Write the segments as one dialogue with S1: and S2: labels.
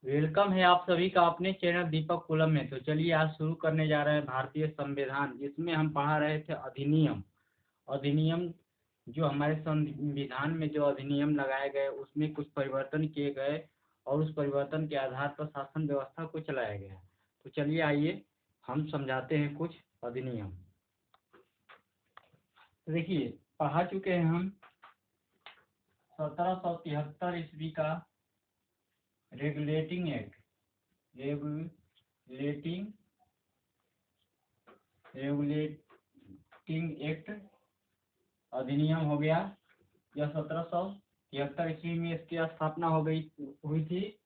S1: Welcome है आप सभी का अपने चैनल दीपक कुलम में। तो चलिए आज शुरू करने जा रहे हैं भारतीय संविधान, जिसमें हम पढ़ा रहे थे अधिनियम। अधिनियम जो हमारे संविधान में जो अधिनियम लगाए गए उसमें कुछ परिवर्तन किए गए और उस परिवर्तन के आधार पर शासन व्यवस्था को चलाया गया। तो चलिए आइए हम समझाते हैं कुछ अधिनियम। तो देखिए पढ़ा चुके हैं हम 1773 ईस्वी का रेगुलेटिंग एक्ट। रेगुलेटिंग एक्ट अधिनियम हो गया। यह 1773 ईस्वी में इसकी स्थापना हुई थी।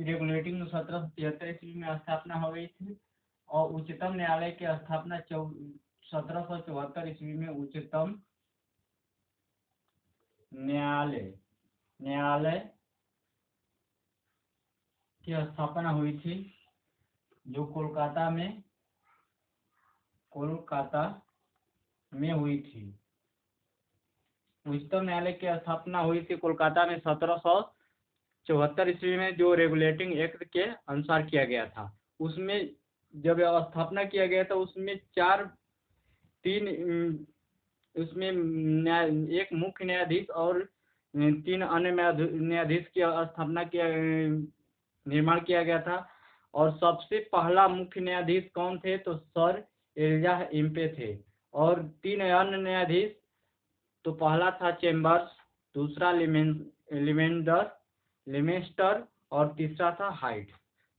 S1: रेगुलेटिंग 1773 ईस्वी में स्थापना हो गई थी और उच्चतम न्यायालय की स्थापना 1774 ईस्वी में उच्चतम न्यायालय की स्थापना हुई थी, जो कोलकाता में हुई थी। उच्चतम न्यायालय की स्थापना हुई थी कोलकाता में 1774 ईस्वी में, जो रेगुलेटिंग एक्ट के अनुसार किया गया था। उसमें जब स्थापना किया गया था उसमें उसमें एक मुख्य न्यायाधीश और 3 अन्य न्यायाधीश की स्थापना किया निर्माण किया गया था। और सबसे पहला मुख्य न्यायाधीश कौन थे? तो सर एलिजा इम्पे थे। और 3 अन्य न्यायाधीश, तो पहला था चेम्बर्स, दूसरा लिमेस्टर और तीसरा था हाइट।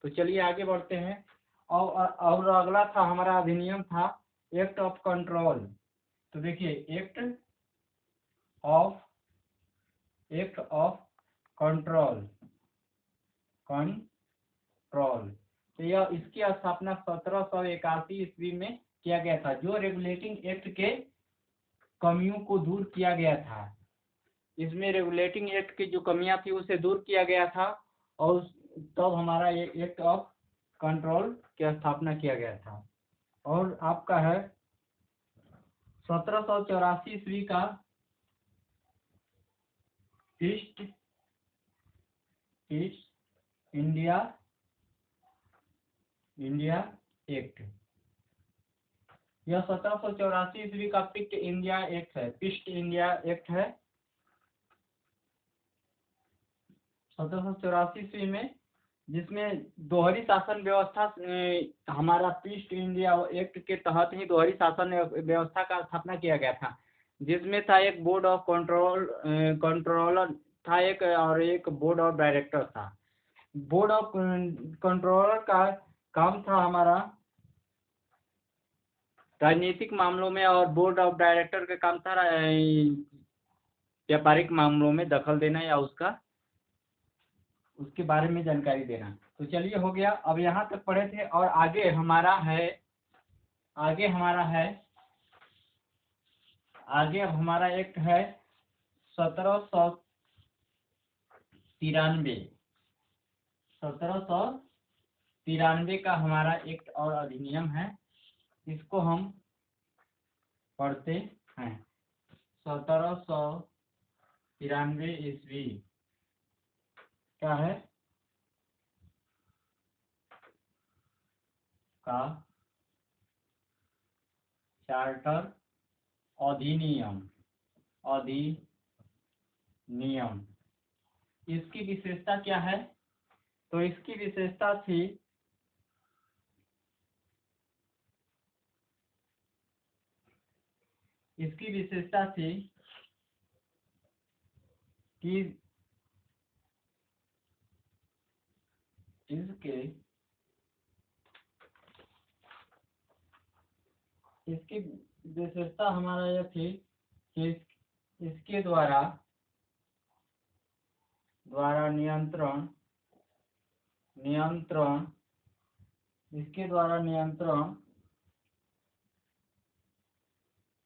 S1: तो चलिए आगे बढ़ते हैं। और अगला था हमारा अधिनियम था एक्ट ऑफ कंट्रोल। तो देखिए एक्ट ऑफ कंट्रोल तो यह इसकी स्थापना 1781 ईस्वी में किया गया था, जो रेगुलेटिंग एक्ट के कमियों को दूर किया गया था। इसमें रेगुलेटिंग एक्ट की जो कमियां थी उसे दूर किया गया था और तब हमारा ये एक्ट ऑफ कंट्रोल की स्थापना किया गया था। और आपका है 1784 ईस्वी का ईस्ट इंडिया एक्ट। यह 1784 ईस्वी का पिस्ट इंडिया एक्ट है। 1784 ईस्वी में, जिसमें दोहरी शासन व्यवस्था हमारा पीस्ट इंडिया एक्ट के तहत ही दोहरी शासन व्यवस्था का स्थापना किया गया था, जिसमें था एक बोर्ड ऑफ कंट्रोलर था एक, और एक बोर्ड ऑफ डायरेक्टर था। बोर्ड ऑफ कंट्रोलर का काम था हमारा राजनीतिक मामलों में, और बोर्ड ऑफ डायरेक्टर का काम था व्यापारिक मामलों में दखल देना या उसके बारे में जानकारी देना। तो चलिए हो गया, अब यहाँ तक पढ़े थे। और आगे अब हमारा एक्ट है 1793 का हमारा एक्ट और अधिनियम है। इसको हम पढ़ते हैं। 1793 ईस्वी क्या है का चार्टर अधिनियम। इसकी विशेषता क्या है? तो इसकी विशेषता थी कि इसकी विशेषता हमारा यह थी कि इसके द्वारा नियंत्रण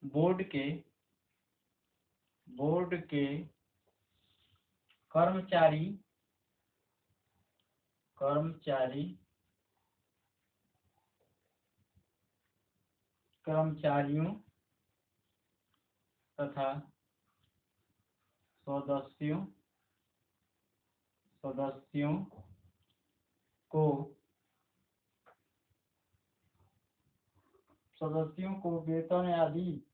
S1: बोर्ड के कर्मचारियों तथा सदस्यों सदस्यों को वेतन आदि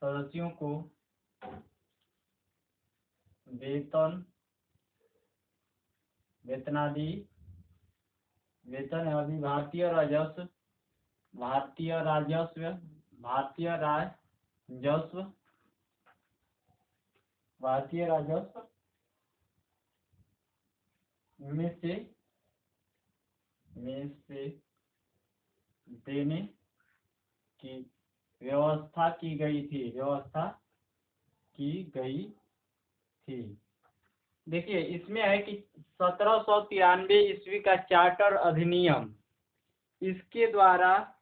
S1: सदस्यों को वेतन आदि भारतीय राजस्व में से देने की व्यवस्था की गई थी। देखिए इसमें है कि 1793 ईस्वी का चार्टर अधिनियम, इसके द्वारा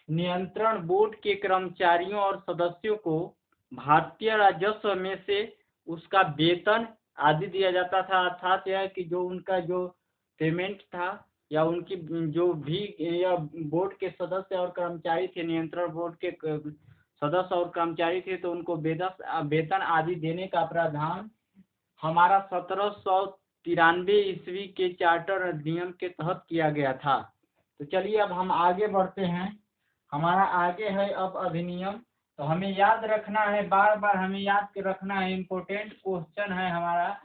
S1: नियंत्रण बोर्ड के कर्मचारियों और सदस्यों को भारतीय राजस्व में से उसका वेतन आदि दिया जाता था। अर्थात यह कि जो उनका जो पेमेंट था या उनकी जो भी या बोर्ड के सदस्य और कर्मचारी थे, नियंत्रण बोर्ड के सदस्य और कर्मचारी थे, तो उनको वेतन आदि देने का प्रावधान हमारा 1793 ईस्वी के चार्टर अधिनियम के तहत किया गया था। तो चलिए अब हम आगे बढ़ते हैं। हमारा आगे है अब अधिनियम। तो हमें याद रखना है, बार बार हमें याद रखना है, इम्पोर्टेंट क्वेश्चन है हमारा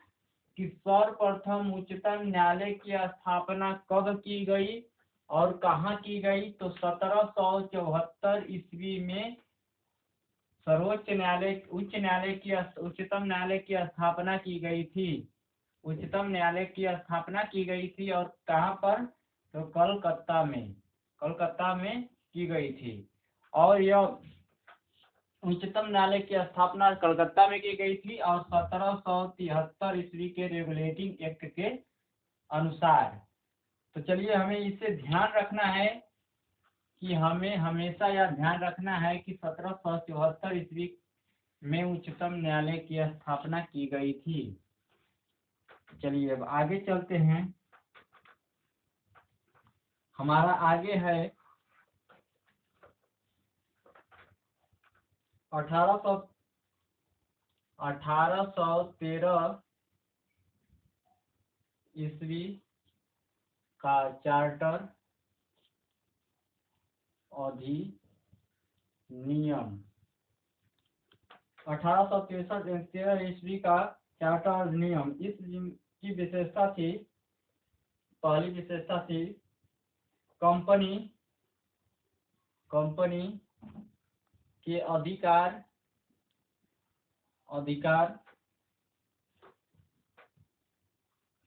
S1: कि सर्वप्रथम उच्चतम न्यायालय की स्थापना कब की गई और कहाँ की गई। तो 1774 ईस्वी में उच्चतम न्यायालय की स्थापना की गई थी। उच्चतम न्यायालय की स्थापना की गई थी और कहाँ पर? तो कलकत्ता में की गई थी। और यह उच्चतम न्यायालय की स्थापना कलकत्ता में की गई थी और 1773 ईस्वी के रेगुलेटिंग एक्ट के अनुसार। तो चलिए हमें इसे ध्यान रखना है कि हमें हमेशा यह ध्यान रखना है कि 1774 ईस्वी में उच्चतम न्यायालय की स्थापना की गई थी। चलिए अब आगे चलते हैं। हमारा आगे है 1813 ईस्वी का चार्टर अधिनियम। 1813 ईस्वी का चार्टर अधिनियम, इसकी विशेषता थी, पहली विशेषता थी कंपनी के अधिकार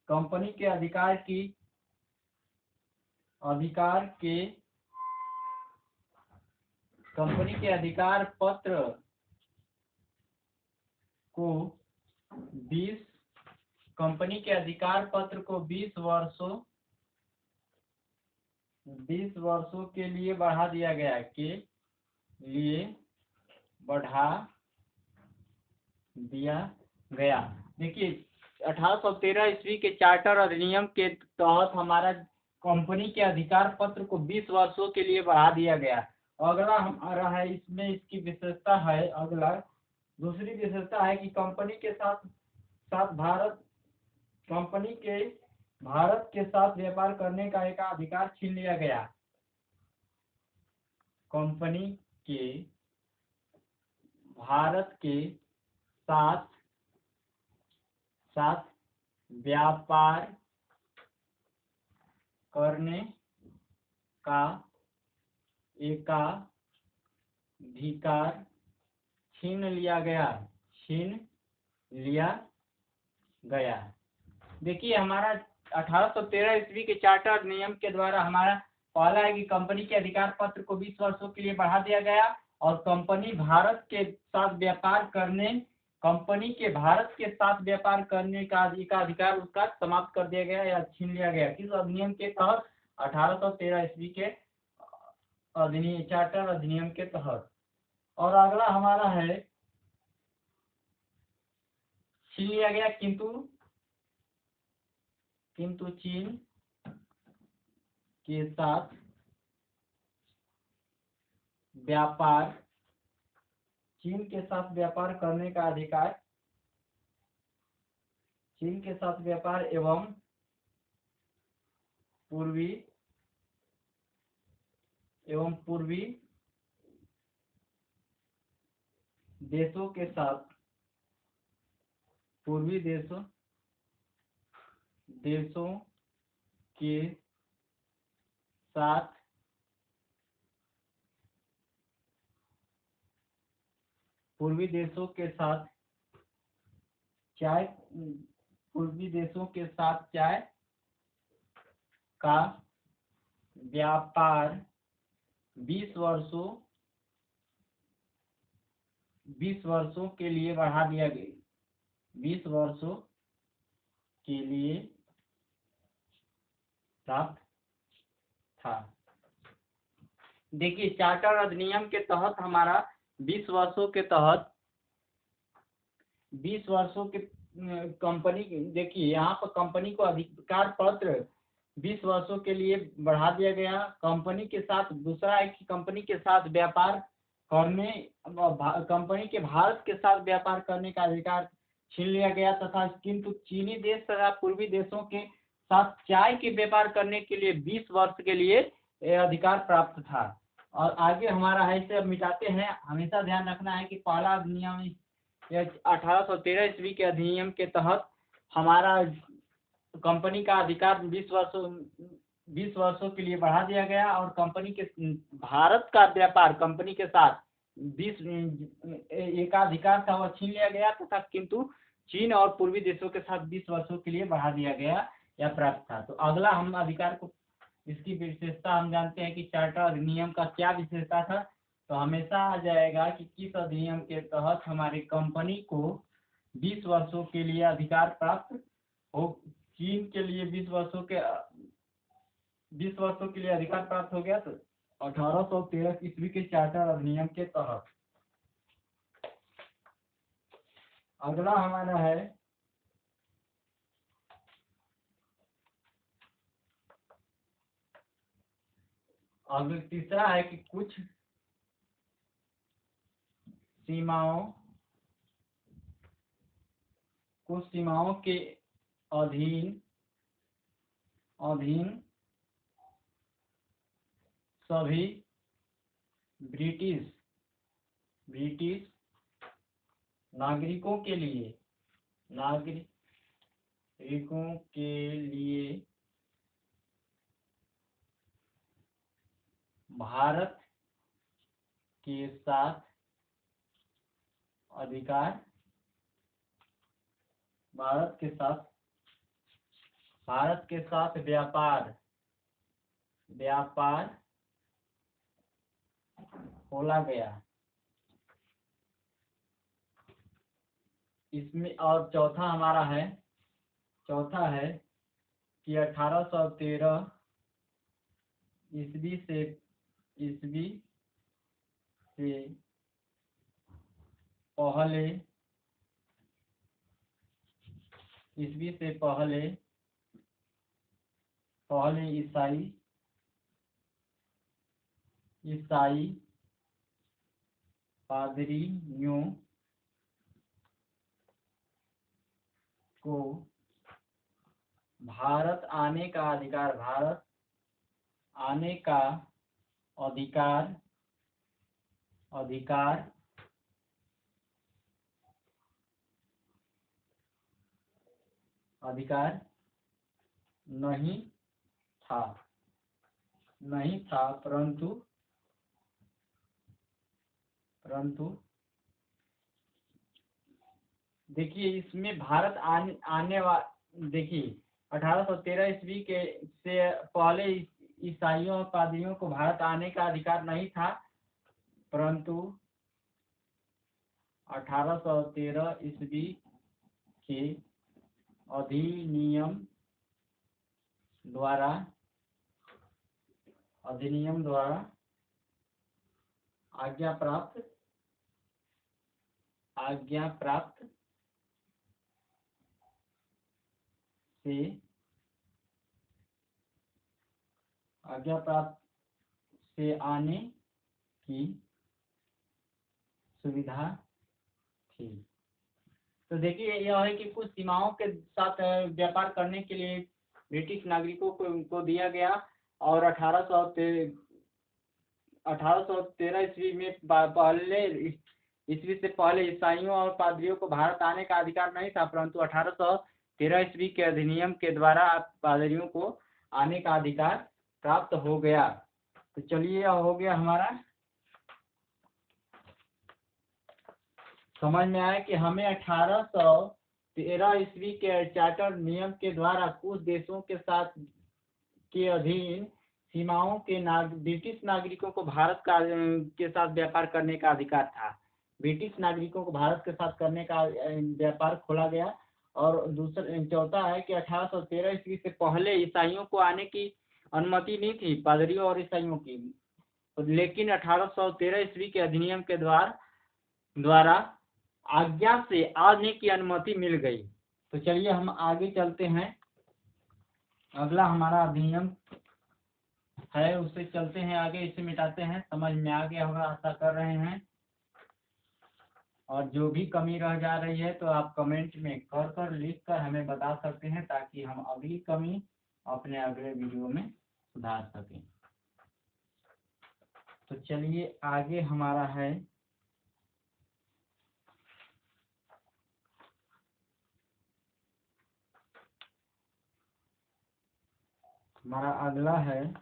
S1: कंपनी के अधिकार पत्र को 20 वर्षों के लिए बढ़ा दिया गया देखिए 1813 ईस्वी के चार्टर अधिनियम के तहत हमारा कंपनी के अधिकार पत्र को 20 वर्षों के लिए बढ़ा दिया गया। अगला हमारा है, इसमें इसकी विशेषता है, अगला दूसरी विशेषता है कि कंपनी के भारत के साथ व्यापार करने का एक अधिकार छीन लिया गया। कंपनी के भारत के साथ व्यापार करने का एकाधिकार छीन लिया गया। देखिए हमारा 1813 ईस्वी के चार्टर अधिनियम के द्वारा हमारा पहला है कि कंपनी के अधिकार पत्र को 20 वर्षों के लिए बढ़ा दिया गया और कंपनी के भारत के साथ व्यापार करने का अधिकार उसका समाप्त कर दिया गया या छीन लिया गया। किस अधिनियम के तहत? 1813 ईस्वी के चार्टर अधिनियम के तहत। और अगला हमारा है छीन लिया गया किंतु चीन के साथ व्यापार चीन के साथ व्यापार करने का अधिकार, चीन के साथ व्यापार एवं पूर्वी देशों के साथ, पूर्वी देशों के साथ पूर्वी देशों के साथ चाय का व्यापार 20 वर्षों के लिए बढ़ा दिया गया, 20 वर्षों के लिए प्राप्त था। देखिए चार्टर अधिनियम के तहत हमारा 20 वर्षों के तहत 20 वर्षों के कंपनी, देखिए यहाँ पर कंपनी को अधिकार पत्र 20 वर्षों के लिए बढ़ा दिया गया। कंपनी के साथ दूसरा है कि कंपनी के साथ व्यापार करने, कंपनी के भारत के साथ व्यापार करने का अधिकार छीन लिया गया तथा किंतु चीनी देश तथा पूर्वी देशों के साथ चाय के व्यापार करने के लिए 20 वर्ष के लिए अधिकार प्राप्त था। और आगे हमारा है, इसे अब मिटाते हैं। हमेशा ध्यान रखना है कि पहला अधिनियम 1813 ईस्वी के अधिनियम के तहत हमारा कंपनी का अधिकार 20 वर्षों के लिए बढ़ा दिया गया और कंपनी के भारत का व्यापार कंपनी के साथ 20 एकाधिकार था वह छीन लिया गया तथा किंतु चीन और पूर्वी देशों के साथ 20 वर्षों के लिए बढ़ा दिया गया या प्राप्त था। तो अगला हम अधिकार को, इसकी विशेषता हम जानते हैं कि चार्टर अधिनियम का क्या विशेषता था। तो हमेशा आ जाएगा कि किस अधिनियम के तहत हमारी कंपनी को 20 वर्षों के लिए अधिकार प्राप्त हो, चीन के लिए 20 वर्षों के लिए अधिकार प्राप्त हो गया। तो 1813 ईस्वी के चार्टर अधिनियम के तहत। अगला हमारा है अगला तीसरा है कि कुछ सीमाओं के अधीन सभी ब्रिटिश नागरिकों के लिए भारत के साथ व्यापार खोला गया। इसमें और चौथा है कि 1813 ईस्वी से पहले ईसाई पादरियों को भारत आने का अधिकार नहीं था, परंतु देखिए इसमें भारत आने देखिए 1813 ईस्वी के से पहले ईसाइयों और पादरियों को भारत आने का अधिकार नहीं था, परंतु 1813 ईस्वी के अधिनियम द्वारा आज्ञा प्राप्त से आने की सुविधा थी। तो देखिए यह है कि कुछ सीमाओं के साथ व्यापार करने के लिए ब्रिटिश नागरिकों को दिया गया, और 1813 ईस्वी में पहले ईस्वी से पहले ईसाइयों और पादरियों को भारत आने का अधिकार नहीं था, परंतु 1813 ईस्वी के अधिनियम के द्वारा पादरियों को आने का अधिकार प्राप्त हो गया। तो चलिए यह हो गया हमारा, समझ में आया कि हमें 1813 ईस्वी के चार्टर नियम के द्वारा कुछ देशों के साथ के अधीन सीमाओं के ब्रिटिश नागरिकों को भारत के साथ व्यापार करने का अधिकार था। ब्रिटिश नागरिकों को भारत के साथ करने का व्यापार खोला गया। और दूसरा चौथा है कि 1813 ईस्वी से पहले ईसाइयों को आने की अनुमति नहीं थी, पादरियों और ईसाइयों की, लेकिन 1813 ईस्वी के अधिनियम के द्वारा आज्ञा से आने की अनुमति मिल गई। तो चलिए हम आगे चलते हैं, अगला हमारा अधिनियम है उससे चलते हैं आगे, इसे मिटाते हैं। समझ में आ गया होगा, आशा कर रहे हैं। और जो भी कमी रह जा रही है तो आप कमेंट में कर लिख कर हमें बता सकते हैं, ताकि हम अगली कमी अपने अगले वीडियो में सुधार सकें। तो चलिए आगे हमारा है, हमारा अगला है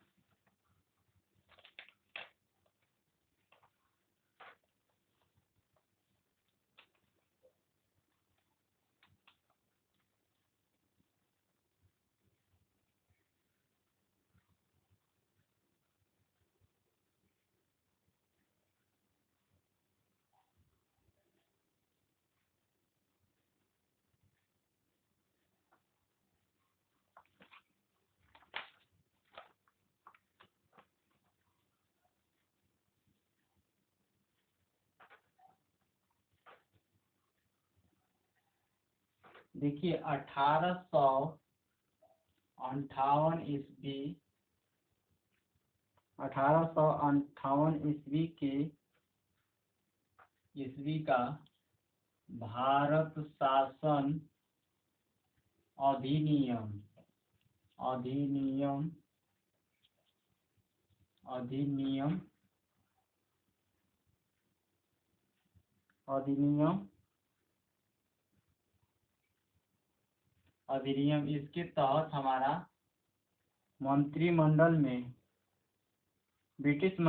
S1: देखिए 1858 ईस्वी का भारत शासन अधिनियम अधिनियम अधिनियम अधिनियम अधिनियम इसके तहत हमारा मंत्रिमंडल में ब्रिटिश